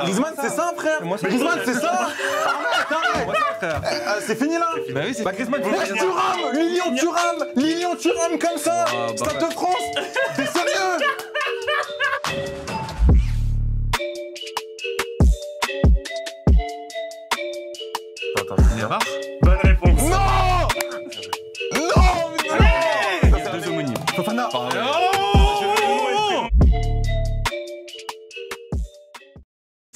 Griezmann, c'est ça, frère. Griezmann, c'est ça. C'est fini là. Bah oui, c'est Griezmann. Lilian Thuram comme ça. Stade de France. T'es sérieux? Neymar. Bonne réponse. Non. Il y a deux homonymes. Fofana.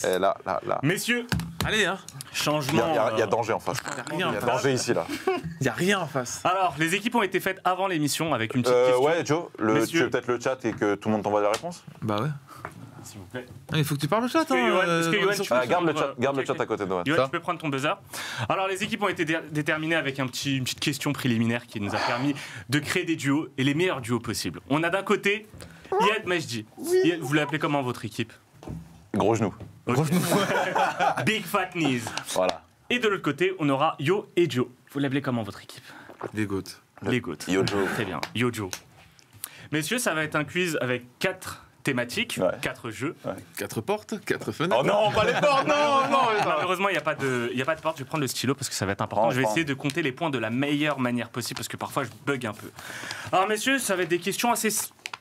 Là. Messieurs, Allez, hein. changement. Il y a danger en face. Il y a danger ici là. Y a rien en face. Alors, les équipes ont été faites avant l'émission avec une petite question. Ouais, Joe, tu Messieurs. veux peut-être le chat et que tout le monde t'envoie la réponse? Bah ouais. S'il vous plaît. Il faut que tu parles au chat, que Yoann- est-ce que Yoann, tu peux- Garde le Ok, chat ok. à côté de moi. Yoann, tu peux prendre ton buzzer. Alors, les équipes ont été déterminées avec une petite question préliminaire qui nous a permis de créer des duos et les meilleurs duos possibles. On a d'un côté Iyad Majdi. Iyad, vous l'appelez comment votre équipe? Gros genou. Big Fat Knees. Voilà. Et de l'autre côté, on aura Yo et Joe. Vous l'appelez comment votre équipe? Les goats. Les GOAT. Yo Joe. Très bien. Yo Joe. Messieurs, ça va être un quiz avec 4 thématiques, Ouais. 4 jeux. 4 portes, 4 fenêtres. Oh non, pas les portes, non. Malheureusement, il n'y a pas de porte. Je vais prendre le stylo parce que ça va être important. Prends, Je vais prends. essayer de compter les points de la meilleure manière possible parce que parfois je bug un peu. Alors, messieurs, ça va être des questions assez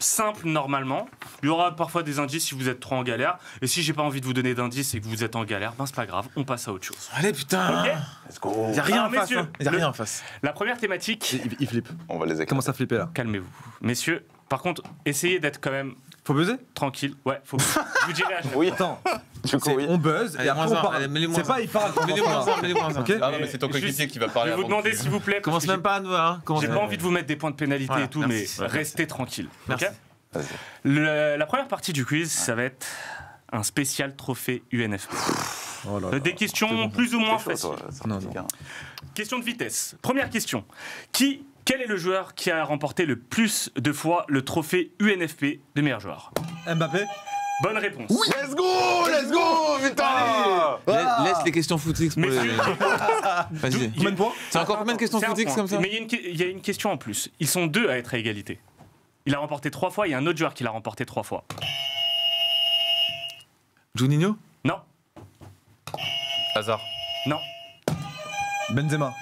simples normalement. Il y aura parfois des indices si vous êtes trop en galère. Et si j'ai pas envie de vous donner d'indices et que vous êtes en galère, ben c'est pas grave, on passe à autre chose. Allez, putain. Ok. Let's go. Y a rien Ah, en face. messieurs, Hein. Y a le- rien en face. La première thématique, Il flippe. On va les éclater. Commence à flipper là. calmez-vous. Messieurs, par contre, essayez d'être quand même Faut buzzer? tranquille. Ouais, faut. Je vous dirai à chaque Oui. Attends, Du coup, oui. on buzz et Allez, après moins on un, parle. allez, mets-les moins C'est pas un. il parle. Mets-les moins un, mets-les moins un. Ok. Ah non, mais c'est ton coéquipier qui va Je parler vais vous avant. demander s'il vous plaît. parce Commence que même pas à nous, hein. Commence J'ai même pas envie de vous mettre des points de pénalité Voilà, et tout, merci. mais restez tranquille. Merci. ok Vas-y. La première partie du quiz, ça va être un spécial trophée UNFP. Oh là là. Des questions plus ou moins T'es chaud, faciles. toi, ça Non, critique, non. hein. Question de vitesse. Première question. Quel est le joueur qui a remporté le plus de fois le trophée UNFP de meilleur joueur? Mbappé. Bonne réponse. Let's go, putain. Laisse les questions footix pour les. Messieurs, Vas-y. Combien de points? C'est encore combien de questions c'est un footix point. comme ça? Mais il y a une question en plus. Ils sont deux à être à égalité. Il a remporté 3 fois, il y a un autre joueur qui l'a remporté 3 fois. Juninho? Non, Hazard. non, Benzema.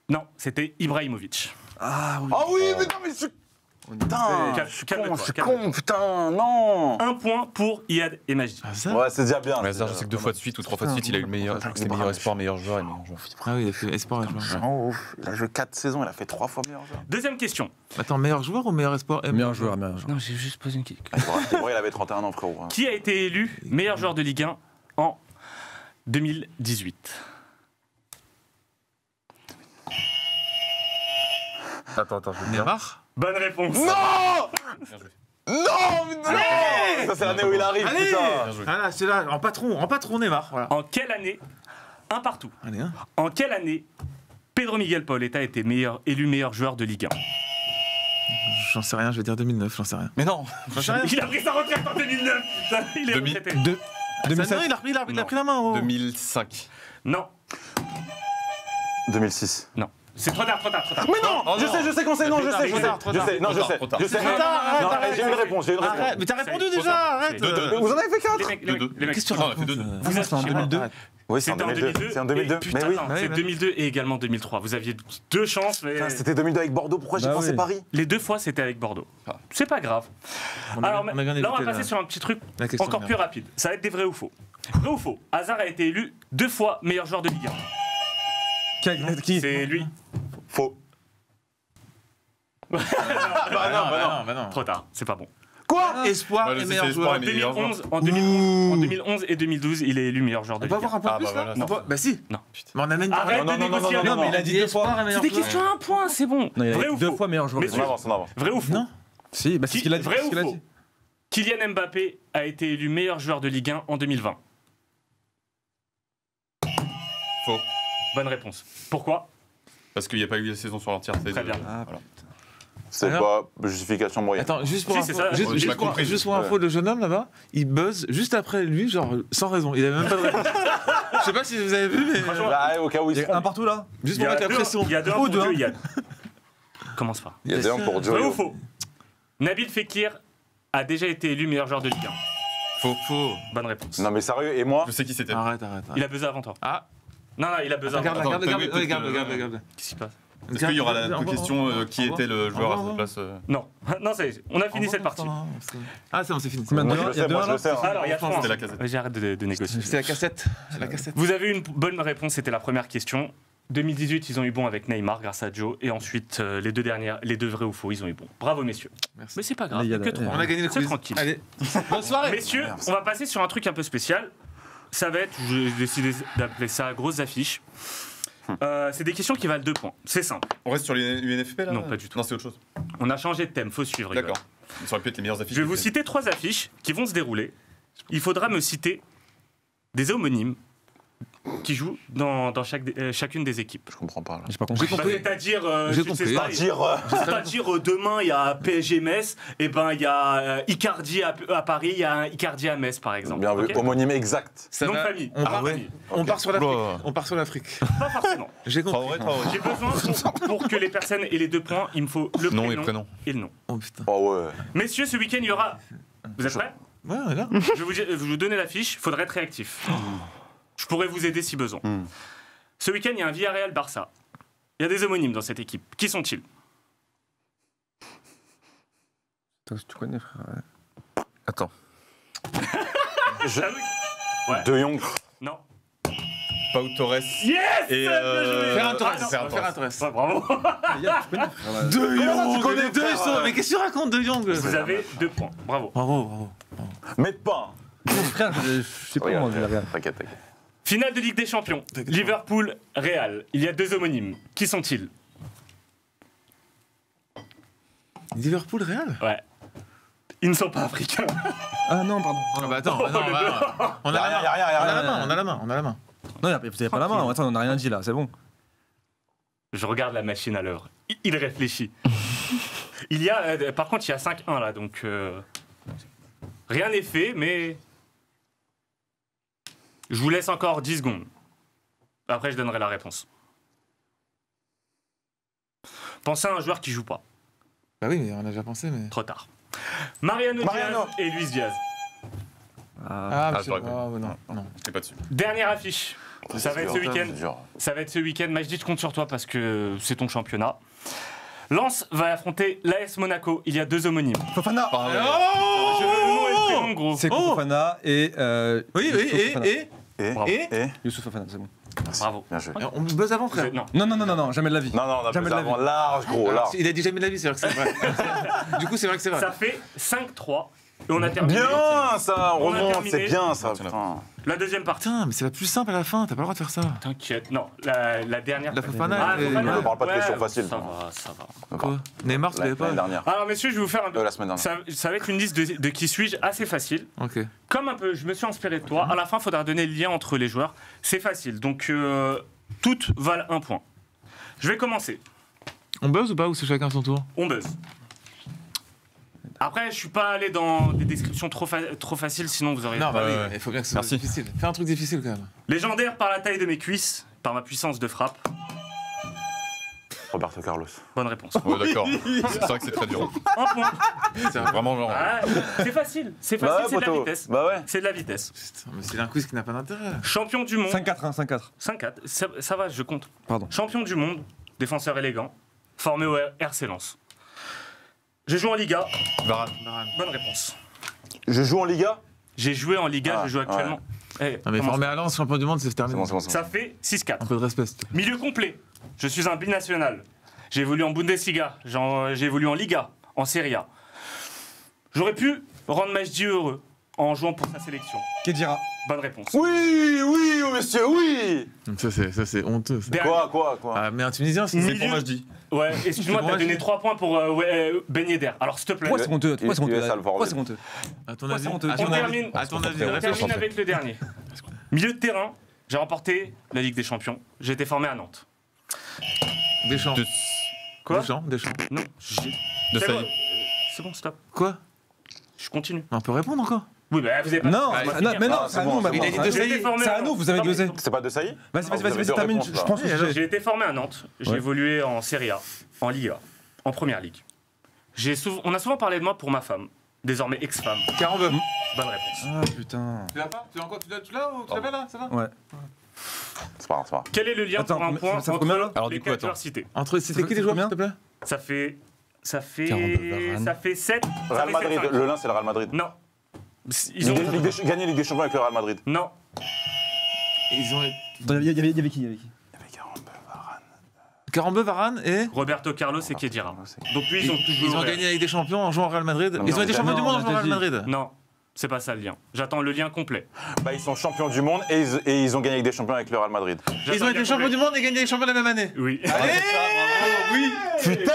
non, c'était Ibrahimovic. Ah oui. Ah oui, mais non, mais je suis. Putain, Calme- je suis calme-toi, con, je suis calme-toi. con, putain, non. Un point pour Iyad et Majdi. Ouais, c'est déjà bien. Mais Hazard, je sais que 2 fois de suite ou 3 fois de suite, il a eu le meilleur. Je crois que c'est meilleur espoir, meilleur joueur et meilleur joueur. Ah oui, il a fait espoir et joueur. Oh, il a joué 4 saisons, il a fait 3 fois meilleur joueur. Deuxième question. Attends, meilleur joueur ou meilleur espoir? Meilleur joueur, meilleur joueur. Non, j'ai juste posé une question. C'est vrai, il avait 31 ans, frérot. hein. Qui a été élu meilleur joueur de Ligue 1 en 2018? Attends, je vais dire. Neymar? Bonne réponse. Non. Bien joué. Non, mais non. Ça, c'est l'année où il arrive, Allez! putain. Bien joué. Ah là, c'est là, en patron Neymar. Voilà. En quelle année, un partout, Allez, hein. en quelle année Pedro Miguel Paoletta a été élu meilleur joueur de Ligue 1? J'en sais rien, je vais dire 2009, j'en sais rien. Mais non. J'en sais rien. Il a pris sa retraite en 2009. Putain, il est 2000. retraité. 2007. Non, il a pris la main. Oh. 2005. Non, 2006. non. C'est trop tard. Mais non, je sais qu'on sait, non, je sais, Trop tard, trop je tard. sais, non, je Trop sais, tard, trop je sais. tard. Trop tard, arrête, Non, arrête. j'ai une réponse, Arrête, mais t'as répondu C'est déjà, trop arrête. tard. Vous en avez fait 4. Les mecs, Deux. Qu'est-ce que tu Non, on a fait racontes? 2-2. Vous C'est en 2002. Oui, c'est en C'était en 2002. 2002. C'est en 2002. Et putain, Mais oui. non, c'est 2002 et également 2003. Vous aviez 2 chances, mais Putain, c'était 2002 avec Bordeaux, pourquoi j'ai Bah pensé oui. Paris? les 2 fois c'était avec Bordeaux. Ah. C'est pas grave. On a Alors bien là, on va évité passer sur un petit truc la question. encore plus rapide. Ça va être des vrais ou faux. Vrai ou faux? Hazard a été élu 2 fois meilleur joueur de Ligue 1. Qui? C'est lui. Faux. Bah non. Trop tard, c'est pas bon. Quoi? Espoir Ouais, et c'est meilleur espoir joueur. et meilleur joueur. En 2011 et 2012, il est élu meilleur joueur de On peut Ligue 1. avoir un point Ah, plus bah là voilà, Non, Bah si. Non. Mais on amène Arrête Non, de non, non, négocier non, avec non, moi. mais il a dit 2 fois. C'est des questions à un point, c'est bon. Non, il Vrai a ou dit 2 faux? fois meilleur joueur. Messieurs, On avance, on avance. Vrai ou faux? Non. Si, bah c'est ce qu'il a dit. Vrai c'est ce ou qu'il a faux? dit. Kylian Mbappé a été élu meilleur joueur de Ligue 1 en 2020. Faux. Bonne réponse. Pourquoi? Parce qu'il n'y a pas eu la saison sur l'entière. Très bien. C'est Alors pas justification moyenne. Attends, juste pour Si, info, c'est ça. juste, J'ai juste pas pour, compris. juste pour info, le jeune homme là-bas, il buzz juste après lui, genre sans raison. Il avait même pas de réponse. Je sais pas si vous avez vu, mais Franchement, Là, au cas où il Il se y a un trompe. partout là. juste il y pour a mettre la 2 pression. il y a 2 Ou pour deux, Dieu, hein. Yann. Commence pas. Il y a des 1 pour Vrai ou Joe. faux? Nabil Fekir a déjà été élu meilleur joueur de Ligue 1. Faux. Bonne réponse. Non mais sérieux, et moi Je sais qui c'était. Arrête. Il a buzzé avant toi. Ah, Non, il a buzzé avant regarde, toi. regarde. Qu'est-ce qui se passe? Est-ce qu'il y aura la question qui était le joueur à cette place Non, non, on a fini cette partie. Ah, c'est bon, c'est fini. Combien de Moi je deux le sais, moi je le sais. hein. Alors, il y a 3. C'était la casette. J'arrête de négocier. C'est la cassette. Vous avez eu une bonne réponse, c'était la première question. 2018, ils ont eu bon avec Neymar grâce à Joe. Et ensuite, les deux dernières, les deux vrais ou faux, ils ont eu bon. Bravo, messieurs. Merci. Mais c'est pas grave, Mais il y a que la- 3. On a gagné le C'est quiz. tranquille. Allez. Bonne soirée. Messieurs, on va passer sur un truc un peu spécial. Ça va être, j'ai décidé d'appeler ça grosses affiches. C'est des questions qui valent 2 points. C'est simple. On reste sur les UNFP là Non, pas du tout. Non, c'est autre chose. On a changé de thème, faut suivre. les gars. D'accord. Ça aurait pu être les meilleures affiches. Je vais vous citer 3 affiches qui vont se dérouler. Il faudra me citer des homonymes qui jouent dans chacune des équipes. Je comprends pas là. J'ai pas compris. J'ai compris. C'est-à-dire, J'ai tu sais compris. pas, Dire demain il y a PSG Metz, et ben il y a Icardi à Paris, il y a un Icardi à Metz par exemple. bien vu, Ok homonyme exact. Ça Nom de va. famille. On part, famille. on part sur l'Afrique. Oula. On part sur l'Afrique. Pas forcément. J'ai compris. Traoré. J'ai besoin pour que les personnes aient les 2 points, il me faut le Nom et prénom prénom. et le nom. Oh putain. Oh ouais. Messieurs, ce week-end il y aura. Vous êtes prêts? Ouais, on est là. Je vais vous donner l'affiche, il faudra être réactif. Je pourrais vous aider si besoin. Ce week-end, il y a un Villarreal-Barça. Il y a des homonymes dans cette équipe. Qui sont-ils? Toi, tu connais, frère. Attends. Ouais. De Jong. Non. Pau Torres. Yes! Et Ferran Torres. Ah, non. Ferran Torres. Ouais, bravo. De Jong. tu connais, les deux, frère, ils sont- Mais qu'est-ce que tu racontes de Jong? Vous avez 2 points. Bravo. Bravo. Mets pas. Frère, je sais pas comment dire. T'inquiète. Finale de Ligue des Champions. Liverpool-Real. Il y a 2 homonymes. Qui sont-ils? Liverpool Real. Ouais. Ils ne sont pas africains. Ah non, pardon. Ah bah attends, non, on a la main. On a la main. Non, vous avez pas la main. Attends, on n'a rien dit là, c'est bon. Je regarde la machine à l'œuvre. Il réfléchit. Il y a, par contre, il y a 5-1 là, donc rien n'est fait, mais je vous laisse encore 10 secondes. Après, je donnerai la réponse. Pensez à un joueur qui joue pas. Bah oui, mais on a déjà pensé, mais. Trop tard. Mariano Diaz et Luis Diaz. Ah, je l'aurais pas. non. Je pas dessus. Dernière affiche. Ça va être ce week-end. C'est dur. Ça va être ce week-end. Majdi, je compte sur toi parce que c'est ton championnat. Lens va affronter l'AS Monaco. Il y a 2 homonymes. Fofana. Je veux le nom et le prénom, gros. C'est Fofana et. Oui, Youssouf Fofana. et Youssouf Fofana, c'est bon. Bravo. Bien joué. On me buzz avant, frère. Non. Non, jamais de la vie. Non, on a Jamais plus de la avant vie. large, gros, large. Il a dit jamais de la vie, c'est vrai que c'est vrai. Du coup, c'est vrai que c'est vrai. Ça fait 5-3 et on a terminé. Bien ça, on On a remonte, terminé. c'est bien ça. Tiens, Putain. La deuxième partie. Putain, mais c'est la plus simple à la fin, t'as pas le droit de faire ça. T'inquiète. Non, la dernière. La Fofana, Ah, et- Fofana. Ne parle pas de Ouais, questions faciles. Ça va, ça va. Quoi Neymar, tu l'avais pas L'année dernière. Alors, messieurs, je vais vous faire un peu. La semaine dernière. Ça va être une liste de qui suis-je assez facile. Ok. Comme un peu, je me suis inspiré de toi. À la fin, il faudra donner le lien entre les joueurs. C'est facile. Donc, toutes valent 1 point. Je vais commencer. On buzz ou pas, ou c'est chacun son tour? On buzz. Après, je suis pas allé dans des descriptions trop faciles, sinon vous auriez. Non, bah oui, ouais. il faut bien que ce soit Merci. difficile. Fais un truc difficile quand même. Légendaire par la taille de mes cuisses, par ma puissance de frappe. Roberto Carlos. Bonne réponse. Ouais, d'accord. C'est vrai que c'est très dur. 1 point. C'est vrai. Vraiment, genre. Ah, c'est facile, c'est Bah facile, ouais, c'est de la poteau. vitesse. Bah ouais. C'est de la vitesse. Putain, mais c'est un quiz qui n'a pas d'intérêt. Champion du monde. 5-4, 5-4. 5-4, ça va, je compte. Pardon. Champion du monde, défenseur élégant, formé au RC Lens. Je joue en Liga, Varane. bonne réponse. Je joue en Liga. J'ai joué en Liga, Ah, je joue actuellement. Eh, Non, mais comment formé à Lens, champion du monde, c'est C'est terminé. bon, c'est bon. c'est bon. ça fait 6-4. Un peu de respect, s'il te plaît. Milieu complet, je suis un binational. J'ai évolué en Bundesliga, j'ai évolué en Liga, en Serie A. J'aurais pu rendre Majdi heureux en jouant pour sa sélection. Kedira. Bonne réponse. Oui, monsieur, oui. Donc ça, c'est honteux. Ça. Dernier. Quoi Ah, mais un Tunisien, c'est Milieu- Pour moi, je dis. Ouais, excuse-moi, C'est t'as bon, donné Majdi. 3 points pour Ben Yedder. Alors s'il te plaît, Pourquoi c'est honteux? Pourquoi c'est honteux? US Alvaro. Pourquoi c'est honteux? À ton Pourquoi avis, c'est honteux à on ton avis, termine, à ton avis, on réfléchis. termine avec le dernier. Milieu de terrain, j'ai remporté la Ligue des Champions. J'ai été formé à Nantes. Deschamps. Quoi Deschamps. Non, j'ai... De C'est ça bon, y est. c'est bon, stop. Quoi Je continue. On peut répondre encore? Oui, bah vous avez pas... Non, Laisse-moi non, finir. mais non, Ah, c'est à c'est nous bon, maintenant. il a dit de J'ai été formé C'est à à nous, Nantes. vous avez Non, mais- buzzé. C'est pas de Saï. Vas-y, Vous avez vas-y, deux termine. réponses, Je là. pense que J'ai j'ai. été formé à Nantes. J'ai Ouais. évolué en Serie A, en Liga, en Première Ligue. On a souvent parlé de moi pour ma femme. désormais ex-femme. Carambeu. Bonne réponse. Ah putain. Tu l'as pas? Tu l'as encore? Tu l'as ou tu l'avais là? Ça va? Ouais. C'est pas grave, c'est pas grave. Quel est le lien Attends, pour un mais point ça fait entre combien, là Alors, les du coup, 4 attends. joueurs cités? Entre c'était Ça qui fait les joueurs, combien s'il te plaît? Ça fait... Ça fait... Carambeu, Varane. Ça fait 7. Real Madrid, le Lens, c'est le Real Madrid. Non. Ils ont... Gagné Ligue des Champions avec le Real Madrid. Non. Ils ont. Attends, il y avait qui? Il y avait qui? Carambeu, Varane et. Roberto Carlos et Khedira. Donc lui, ils ont toujours... Ils ont gagné avec des champions en jouant au Real Madrid. Non, Ils ont non, été champions non, du monde en on jouant au a Real déjà Madrid. Non. C'est pas ça le lien. J'attends le lien complet. Bah, ils sont champions du monde et ils ont gagné avec des champions avec le Real Madrid. Ils ont été champions du monde et gagné les champions la même année. Oui. Oui. Putain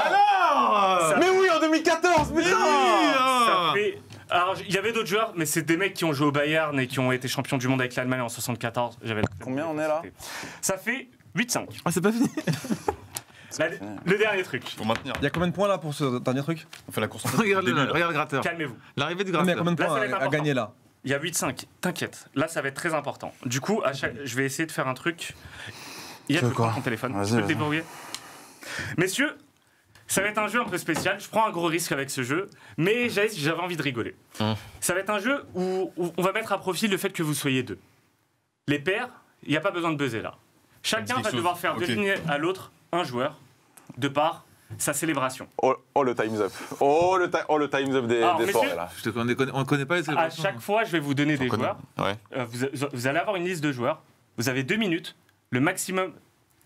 Alors. Mais oui, en 2014, putain Ça fait... Alors, il y avait d'autres joueurs, mais c'est des mecs qui ont joué au Bayern et qui ont été champions du monde avec l'Allemagne en 74. Combien on est là? Ça fait 8-5. Ah, c'est pas fini. Le dernier truc. Faut maintenir. Il y a combien de points là pour ce dernier truc? On fait la course. Regarde Début, le là. regarde le gratteur. Calmez-vous. L'arrivée du Non, mais il y a gratteur. combien de Là, ça points va être à important. gagner là? Il y a 8-5. T'inquiète. Là, ça va être très important. Du coup, je vais essayer de faire un truc. Il y a Tu de veux quoi quoi? ton téléphone? Vas-y, Tu peux le vas-y. débrouiller. Messieurs, ça va être un jeu un peu spécial. Je prends un gros risque avec ce jeu, mais j'avais envie de rigoler. Ça va être un jeu où on va mettre à profit le fait que vous soyez deux. Les pairs, il n'y a pas besoin de buzzer là. Chacun quelque va chose. devoir faire Ok. deviner à l'autre un joueur de par sa célébration. Oh, le time's up. Oh, le time's up des Alors, soirées, messieurs, là. On ne connaît pas les À célébrations. chaque fois, je vais vous donner des On connaît. joueurs. Ouais. Vous allez avoir une liste de joueurs. Vous avez 2 minutes. Le maximum,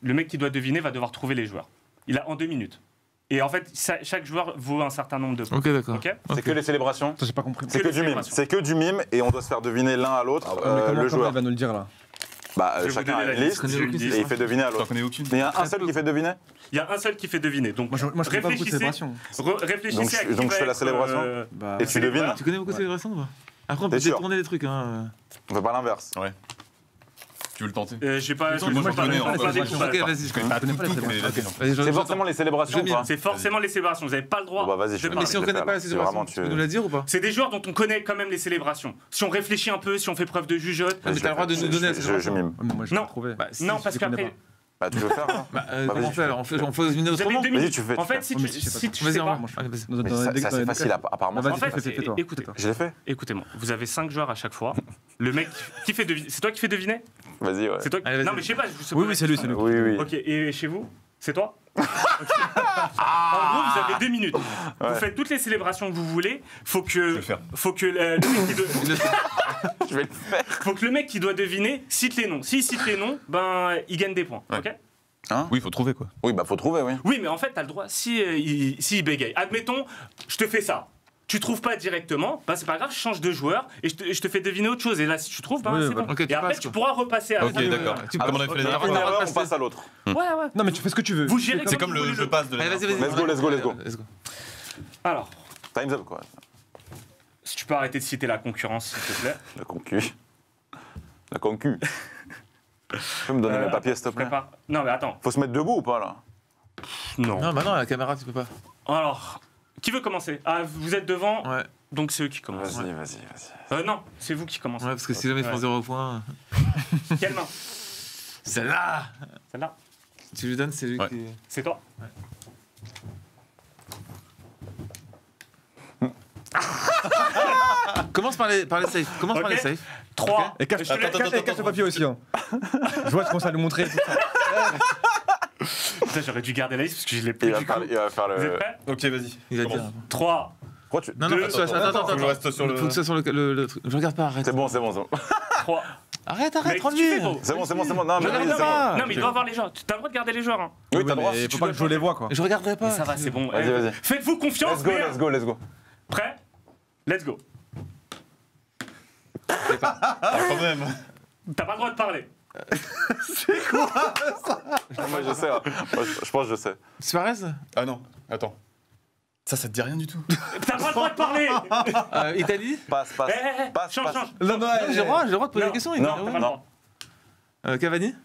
le mec qui doit deviner va devoir trouver les joueurs. Il a en 2 minutes. Et en fait, chaque joueur vaut un certain nombre de points. Ok, d'accord. Ok. C'est que les célébrations. Ça, j'ai pas compris. C'est que les du mime. célébrations. C'est que du mime et on doit se faire deviner l'un à l'autre Mais comment le il joueur. va nous le dire là? Bah, Je vais vous chacun donner a la une liste, liste je vous le dis. et il fait deviner à T'en l'autre. connais aucune. Mais il y a un seul qui fait deviner? Il y a un seul qui fait deviner. Donc, Moi, je connais pas beaucoup de réfléchissez, célébrations. réfléchissez à qui donc va je fais la être, célébration Bah, Et tu devines? Tu connais beaucoup de célébrations ou pas? Après, on peut T'es sûr? détourner les trucs. Hein. On fait pas l'inverse. Tu veux le tenter? j'ai pas. Moi, j'ai je pas- connais, pas en fait. des coups, Ok, pas. vas-y, je connais. Pas connais pas les tout, mais célébrations. vas-y. Vas-y, C'est j'entends. forcément les célébrations Je ou pas? C'est forcément les célébrations. Vous n'avez pas le droit. Bon, bah, vas-y, je de fais Mais si on je connaît fais, pas là. les C'est célébrations, vraiment, tu peux nous la dire ou pas? C'est des joueurs dont on connaît quand même les célébrations. Si on réfléchit un peu, si on fait preuve de jugeote. Mais t'as le droit de nous donner la Je célébration. mime. Ouais, mais moi, je Non. l'ai trouvé. Bah, si, Non, si parce tu connais qu'après. pas. Bah, tu veux faire hein Bah, Bah, comment vas-y, on fait alors? On faut deviner Vous avez autrement? 2 Vas-y, minutes. tu fais. En fait, si Ouais, mais tu je sais pas. si tu Vas-y, sais on pas. va. Allez, vas-y. Dans- Mais dans- ça, dans- c'est dans- facile, apparemment. Vas-y, En fait, fais toi. écoutez. Fais-toi. Je l'ai fait. Écoutez-moi, vous avez 5 joueurs à chaque fois. Le mec qui fait deviner. C'est toi qui fais deviner? Vas-y, ouais. C'est toi qui... Allez, vas-y. Non, mais je sais pas. je sais Oui, pas. oui, c'est lui, c'est lui. Oui, oui. Ok, et chez vous? C'est toi? Ok. En gros, vous avez 2 minutes. Vous Ouais. faites toutes les célébrations que vous voulez. Faut Je que, vais le faire. faut que le mec qui Je vais le faire. faut que le mec qui doit deviner cite les noms. S'il cite les noms, ben il gagne des points. Ouais. Ok? Oui, il faut trouver quoi. Oui, bah, faut trouver, oui. Oui, mais en fait, t'as le droit. Si il bégaye, admettons, je te fais ça. Tu trouves pas directement, bah c'est pas grave, je change de joueur et je te fais deviner autre chose. Et là, si tu trouves, bah Oui, c'est voilà. bon. Ok, tu et après, passes, tu quoi. pourras repasser à Ok, d'accord. Comme on a fait la dernière Une fois. erreur, on passe à l'autre. Ouais, ouais. Non, mais tu fais ce que tu veux. Vous gérez C'est comme vous le voulez jeu passe de la Allez, vas-y, dernière vas-y. Let's go, let's go, let's go. Alors, Time's up, quoi. si tu peux arrêter de citer la concurrence, s'il te plaît. La concu. La concu. Tu peux me donner mes papiers, s'il te plaît? Prépare. Non, mais attends. Faut se mettre debout ou pas, là? Non. Non, bah non, la caméra, tu peux pas. Alors, qui veut commencer? Ah, vous êtes devant, Ouais, donc c'est eux qui commencent. Vas-y, vas-y. Non, c'est vous qui commencez. ouais, parce que si jamais ils font Ouais. 0 points. Quelle main? Celle-là! Celle-là. Tu lui donnes, c'est lui Ouais. qui. C'est toi. Commence par les safe. Commence par Ok. les safe. 3. Et cache le papier aussi. Hein. Je vois, tu commences à le montrer. Tout ça. Putain, j'aurais dû garder la liste parce que je l'ai Il plus va du faire, coup. il va faire Vous êtes le. prêts? Ok, vas-y. Il va Commence. dire. 3. Pourquoi tu. Non, non, Deux. attends, attends, Faut que je attends. reste sur le. Faut que ça soit le truc. Je regarde pas, arrête. C'est bon, c'est bon, c'est bon. 3. Arrête, Mais arrête, qu'est-ce que tu fais, tranquille. gros? C'est bon, c'est bon, c'est bon. Non, Je mais regarde c'est bon. pas. Non, mais il doit avoir les joueurs. Tu as le droit de garder les joueurs. Hein. Oui, t'as le droit. Il tu faut pas dois que je les vois, quoi. Je regarderai pas. Mais ça va, c'est bon. Vas-y, vas-y. Faites-vous confiance. Let's go, merde. let's go, let's go. Prêt? Let's go. Ah, quand même. T'as pas le droit de parler. Moi, je sais. Hein. Moi, je pense que je sais. Suarez? Ah non, attends. Ça te dit rien du tout. T'as pas le droit de parler. Italie? Passe, passe. Passe, Change, passe. change. Non, non, J'ai le droit de poser Non, des questions. non, Italie. t'as pas le non. droit. Cavani?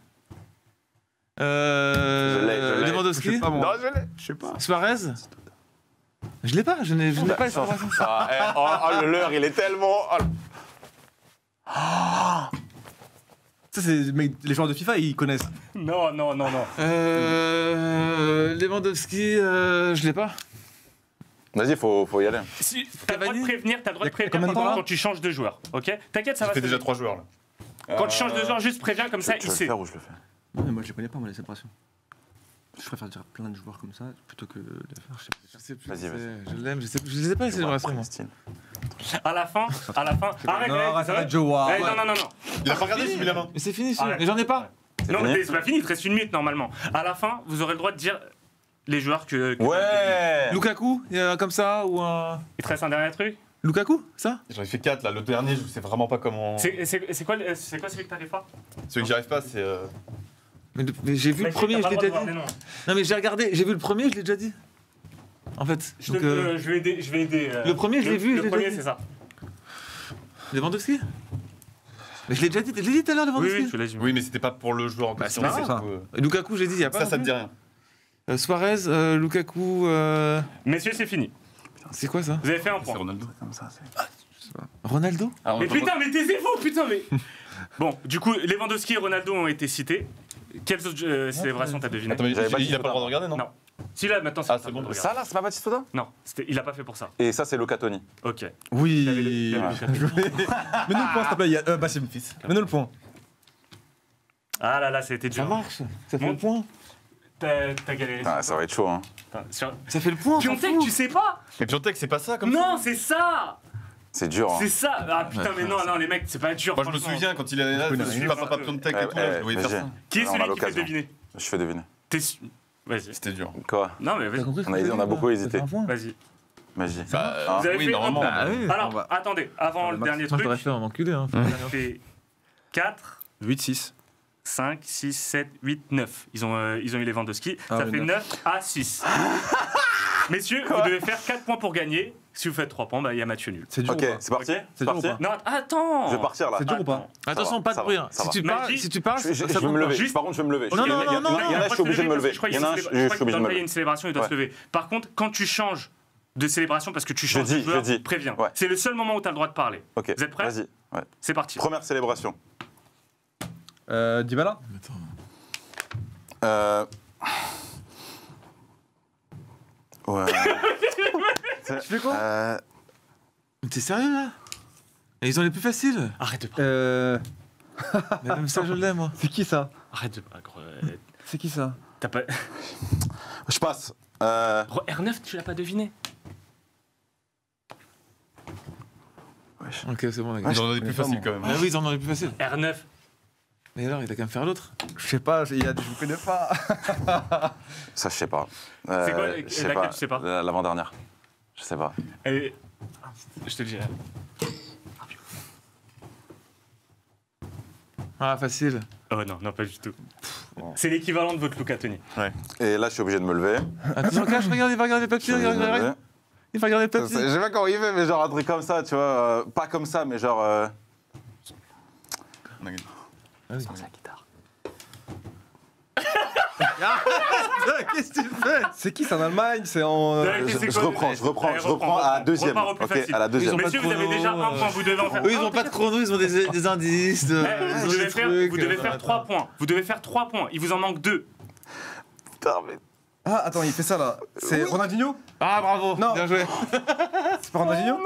Je l'ai. Lewandowski? pas, moi. Non, je l'ai. Je sais pas. Suarez? Je l'ai pas, je n'ai pas les célébrations. Ah, le leurre, il est tellement. Ça, c'est les joueurs de FIFA, ils connaissent. Non, non, non, non. Lewandowski, je l'ai pas. Vas-y, faut y aller. Si, t'as le droit de prévenir, combien de temps, quand tu changes de joueur, ok? T'inquiète, ça va Ça fait se déjà faire. 3 joueurs là. Quand tu changes de joueur, juste préviens comme ça, Tu il veux le sait. faire ou je le fais? Non, mais moi je les connais pas, moi, les séparations. Je préfère dire plein de joueurs comme ça plutôt que de faire. Je sais plus. Vas-y, vas-y. Je l'aime, je les ai pas les célébrations. moi. Christine. À la fin, arrête, Non, ça ça va va, Joe. Non. Il a pas regardé, j'ai mis la main. Mais c'est fini, Arrête. mais j'en ai pas. Non, fini mais c'est pas fini, il te reste 1 minute normalement. À la fin, vous aurez le droit de dire les joueurs que Ouais. Lukaku, il y a comme ça ou un. Il te reste un dernier truc? Lukaku, ça? J'en ai fait 4 là. Le dernier, je sais vraiment pas comment. C'est quoi celui que t'arrives pas? Celui que j'y arrive pas, c'est. Mais j'ai vu le premier, je l'ai déjà dit. Non, mais j'ai regardé, j'ai vu le premier, je l'ai déjà dit. En fait. Je Donc, vais aider. Le premier, je l'ai vu, je Le l'ai premier, déjà dit. c'est ça. Lewandowski? Mais je l'ai déjà dit, je l'ai dit tout à l'heure, Oui, Lewandowski. tu l'as dit. Oui, mais c'était pas pour le joueur en question. c'est pas c'est grave. tout, Lukaku, j'ai dit, il y a pas. Ça, ça te dit rien. Suarez, Lukaku. Messieurs, c'est fini. C'est quoi ça? Vous avez fait un C'est point. Ronaldo. Comme ça, c'est. Ronaldo? Ah, Mais putain, mais taisez-vous, putain, mais. Bon, du coup, Lewandowski et Ronaldo ont été cités. Quelles autres célébrations t'as deviné? Attends, mais J'avais pas il dit a pas le droit de regarder, non? Non. Si là, maintenant, Ah, c'est bon. regarde. Ça là, c'est pas Batistuta? Non, il a pas fait pour ça. Et ça, c'est Luca Toni. Ok. Oui. Il avait le Mets-nous le point, s'il te plaît. Bassim. Mets-nous le point. Ah là là, ça a été Ça dur. marche, ça fait Bon. le point. T'as galéré. Ah, ça va être chaud, hein. Attends, sur- Ça fait le point. on s'en Piontek, fout. tu sais pas? Mais Piontek, c'est pas ça comme Non, c'est ça! C'est dur, hein. C'est ça! Ah putain, mais non, les mecs, c'est pas dur. Moi, je me franchement. souviens quand il est là, je suis pas papa Piontek et tout, là, je le voyais faire ça. Qui est On a celui qui fait l'occasion. deviner? Je fais deviner. T'es su- Vas-y. C'était dur. Quoi? Non, mais T'as vas-y. compris ce On a que dit, j'ai on a dit, beaucoup là hésité. Ça fait un point. Vas-y. Magie. Bah, Vous avez oui, fait normalement. un Bah oui. Alors, on va- attendez, avant le dernier Moi, je truc, t'aurais fait en enculé. Hein. c'est 4, 8-6. 5, 6, 7, 8, 9. Ils ont eu Lewandowski. Ah Ça oui, fait 9. 9 à 6. Messieurs, vous devez faire 4 points pour gagner. Si vous faites 3 points, bah, il y a match nul. C'est dur Ok, ou pas c'est parti? C'est C'est dur ou parti? pas Non, attends! Je vais partir là. C'est dur ou pas Attention, va, pas de ça bruit. va, hein. ça Si va. tu parles, Magie. si tu parles, Je ça vais me compte lever. pas. Juste- Par contre, je vais me lever. Non, non, Il y en a- non, non, il y en a, je suis obligé de me lever. Je Il y en a, je suis obligé de me Il y a lever. une célébration, il doit Ouais. se lever. Par contre, quand tu changes de célébration parce que tu changes dis, de joueur, je dis. préviens. Ouais. C'est le seul moment où tu as le droit de parler. Ok. Vous êtes prêts? Vas-y. Ouais. C'est parti. Première célébration. Dybala. Ouais. Tu fais quoi Mais t'es sérieux là? Et ils ont les plus faciles. Arrête de. Mais même ça, je l'aime, moi. C'est qui ça Arrête de. C'est qui ça T'as pas. Je passe. R9, tu l'as pas deviné? Ok, c'est bon, la Ils en ont des plus faciles quand même. Ah oui, ils en ont les plus faciles. R9. Mais alors, il a qu'à me faire l'autre. Je sais pas, je vous connais pas. Ça, je sais pas. C'est quoi, Je sais laquelle pas. tu sais pas L'avant-dernière. Je sais pas. Et... Je te le dirai. Ah, facile. Oh non, non, pas du tout. C'est l'équivalent de votre Luca Toni. Et là, je suis obligé de me lever. Attention, cache, regarde, il va regarder le Je suis papier, obligé de me regarde. lever. Il va regarder le Je papier. sais pas comment il fait, mais genre un truc comme ça, tu vois. Pas comme ça, mais genre. On a gagné. Qu'est-ce que tu fais? C'est qui c'est en Allemagne C'est en. Ouais, Je c'est quoi, reprends à la deuxième. repars au plus Ok, facile. à la deuxième. Ils ont Messieurs, pas vous de avez déjà chrono, un point, vous devez en faire. Eux, ils ont pas de chrono, ils ont des indices. Vous Ils ont devez des faire, trucs. vous devez faire 3 points. Vous devez faire 3 points. Il vous en manque 2. Putain, mais. Ah, attends, il fait ça là. C'est Ronaldinho Ah, bravo. Non. Bien joué. C'est pas Ronaldinho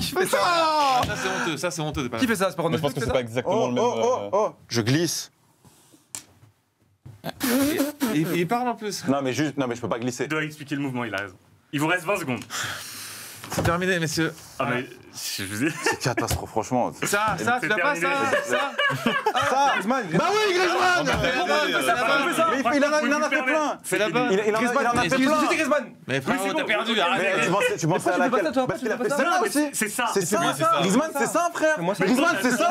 Qui fait ça Ah, ça, c'est honteux. Ça, c'est honteux de pas. Qui fait ça C'est pas Mais je Ronaldinho pense que qui c'est fait pas ça exactement Oh, le même. oh, oh, oh. Je glisse. Il parle en plus. Non, mais juste. Non, mais je peux pas glisser. Il doit expliquer le mouvement, il a raison. Il vous reste 20 secondes. C'est terminé, messieurs. Ah, mais je vous ai. C'est catastrophe, franchement. Ça, C'est tu l'as pas, terminé. ça. Ah, Griezmann Bah oui, Griezmann. Mais il en a fait plein. C'est là-bas. Il en a fait plein. C'était Griezmann Mais frérot, Oui, c'est t'as bon. perdu. Ok, Arrête. Mais tu pensais à pourquoi tu laquelle fais pas ça, toi Parce qu'il a Pourquoi fait tu fais ça Non, mais aussi. c'est ça. C'est ça. c'est ça. Griezmann, c'est ça, frère. Moi, c'est Griezmann, c'est ça.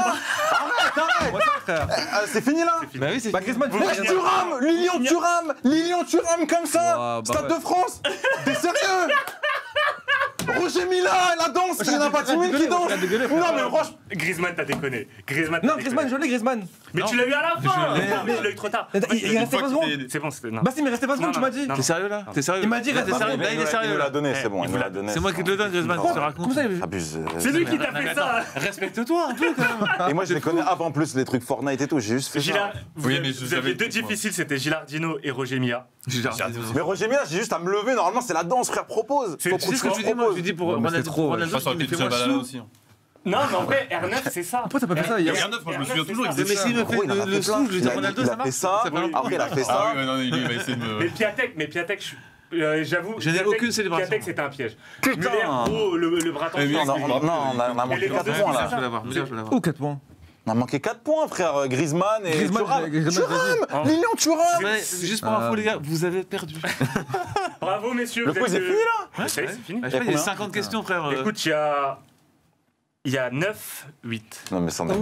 Moi ça, frère. C'est fini là. Bah oui, c'est. Bah, Griezmann, Vous- tu Mec, Lilian Thuram comme ça. Ouais, bah Stade ouais. de France. T'es sérieux? Roger Mila, la danse. Il y en a pas 10 000 qui dansent. Non, mais franchement. Griezmann, t'as déconné. Griezmann, t'as Non, déconné. Griezmann, je l'ai, Griezmann. Mais tu l'as eu à la fin. Je l'ai. Mais tu l'as eu trop tard. Il restait pas secondes. C'est bon, c'était. Non. Bah, si, mais il restait pas Non, secondes, tu non, m'as dit. non. T'es sérieux là? T'es sérieux? Il m'a dit, Là, reste t'es pas sérieux. bon. Là, il est Il sérieux. nous l'a là. donné, c'est bon. Il nous l'a donné. C'est moi qui te le donne, Griezmann. Non, Je te raconte. Comment ça, il Abuse. C'est lui qui t'a fait ça. Respecte-toi un peu quand même. Et moi, je les connais avant plus, les trucs Fortnite et tout. J'ai juste fait ça. Gila, vous Oui, avez- mais je vous aviez savais deux que moi. difficiles, c'était Gilardino et Roger Mia. Mais Roger Mila, j'ai juste à me lever. Normalement, c'est la danse, frère, propose. C'est Tu sais ce que je lui dis, moi, je lui dis pour Ronaldo, Je pense il me fait moins balade chou. aussi. Non, mais en vrai, R9, c'est ça. Pourquoi t'as pas fait ça hier? R9, moi je me souviens toujours. Mais s'il me Gros, il en a fait le fait plein. sou, je lui dis Ronaldo, Il ça a marche. fait ça. Après, il a fait Ah ça. oui, non, il va essayer de Mais me. Piatek, j'avoue. Je n'ai Piatek- aucune célébration. Piatek, c'était un piège. Putain. Muller, gros, le bras tendu. Non, on a Et manqué les 4 deux, points c'est là. ça. Je vais l'avoir. Je vais l'avoir. Oh, 4 points. On a manqué 4 points, frère. Griezmann et Griezmann, Thuram. Griezmann, Thuram, Lilian Thuram. Ouais, juste pour info, les gars, vous avez perdu. Bravo, messieurs. Le vous quiz êtes est fini là. Ouais, c'est fini. Je sais pas, il y a 50 questions, frère. Écoute, il y a 9-8. Non, mais c'en est.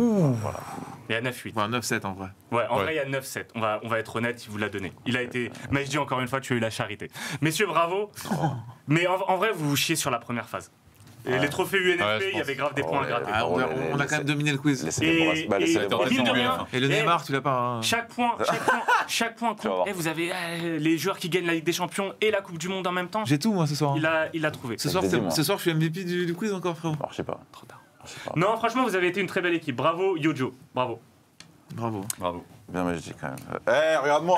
Il y a 9-8. Bon, 9-7 en vrai. Ouais, en Ouais. vrai, il y a 9-7. On va être honnête, il vous l'a donné. Il a été. Mais je dis encore une fois, tu as eu la charité. Messieurs, bravo. Mais en vrai, vous vous chiez sur la première phase. Et les trophées UNFP, Ouais, je il y avait grave des pense. points à gratter. Ah, on a quand même dominé le quiz. Laissez-les Et les bras. mine de rien, Et le Neymar, tu l'as pas. hein. chaque point Tu vas voir. compte. Vous avez les joueurs qui gagnent la Ligue des Champions et la Coupe du Monde en même temps. J'ai tout, moi, ce soir. Il l'a trouvé. Ce soir, Je l'ai dit, moi. je suis MVP du quiz encore, frérot. Alors, je sais pas. Trop tard. Je sais pas. Non, franchement, vous avez été une très belle équipe. Bravo, Yojo. Bravo. Bravo. Bravo. Bien, mais je dis quand même. Regarde-moi,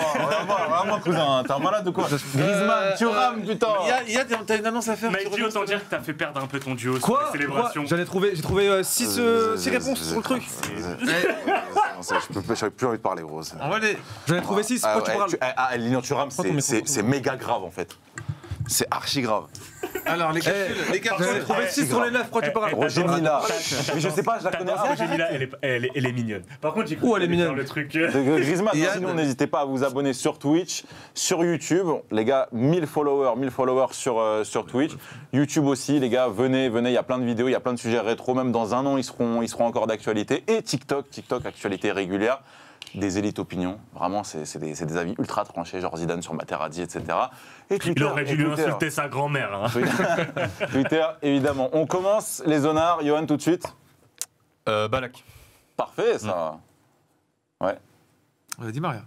cousin. T'es un malade ou quoi? Griezmann, Thuram, putain. T'as une annonce à faire. Mike, autant dire que t'as fait perdre un peu ton duo sur Quoi? les célébrations. J'ai trouvé 6 réponses sur le truc. J'avais plus envie de parler, gros. On va aller. J'en ai trouvé 6, pourquoi tu parles? Lilian Thuram, Prends ton micro. c'est méga grave en fait. C'est archi grave. Alors, les calculs. Les J'en ai calculs. trouvé 6 sur les 9, pourquoi tu parles? Roger Mila. Mais je sais pas, je la connais T'adores pas. Roger Mila, elle est mignonne. Par contre, j'ai cru Oh, elle est que t'allais faire mignonne. le truc. De Griezmann, Yann. sinon n'hésitez pas à vous abonner sur Twitch, sur YouTube. Les gars, 1000 followers sur Twitch. YouTube aussi, les gars, venez, il y a plein de vidéos, il y a plein de sujets rétro, même dans un an, ils seront encore d'actualité. Et TikTok, actualité régulière. Des élites opinions, vraiment, c'est des avis ultra tranchés, genre Zidane sur Materazzi, etc. Et Twitter, Il aurait dû lui Twitter. insulter sa grand-mère. Hein. Twitter, évidemment. On commence les honneurs, Johan, tout de suite. Balak. Parfait, ça. Ouais, Dis Maria.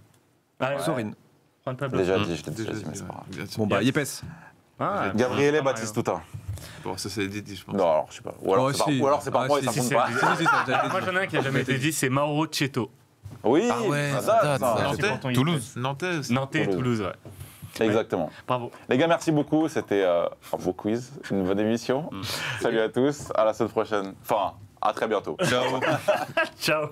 Sorine. Juan Pablo. déjà dit, je t'ai Déjà déjà dit, mais dit, c'est pas grave. bien sûr. Bon bah, Yepes. Ah, Gabriele pas mal, Batistuta. Bon, ça, c'est dit, je pense. Non, alors, je sais pas. Ou alors, Oh, c'est pas, si. ou alors c'est pas Ah, moi si, et ça si, compte c'est pas. hein. Moi, j'en ai un qui a jamais été dit, c'est Mauro Cheto. Oui, Ah ouais, ça ça date, date, ça. ça. Merci pour ton Toulouse. Nantais aussi. Nantais et Toulouse, ouais. Exactement. Bravo. Les gars, merci beaucoup. C'était un beau quiz, une bonne émission. Salut à tous, à la semaine prochaine. Enfin, à très bientôt. Ciao. Ciao.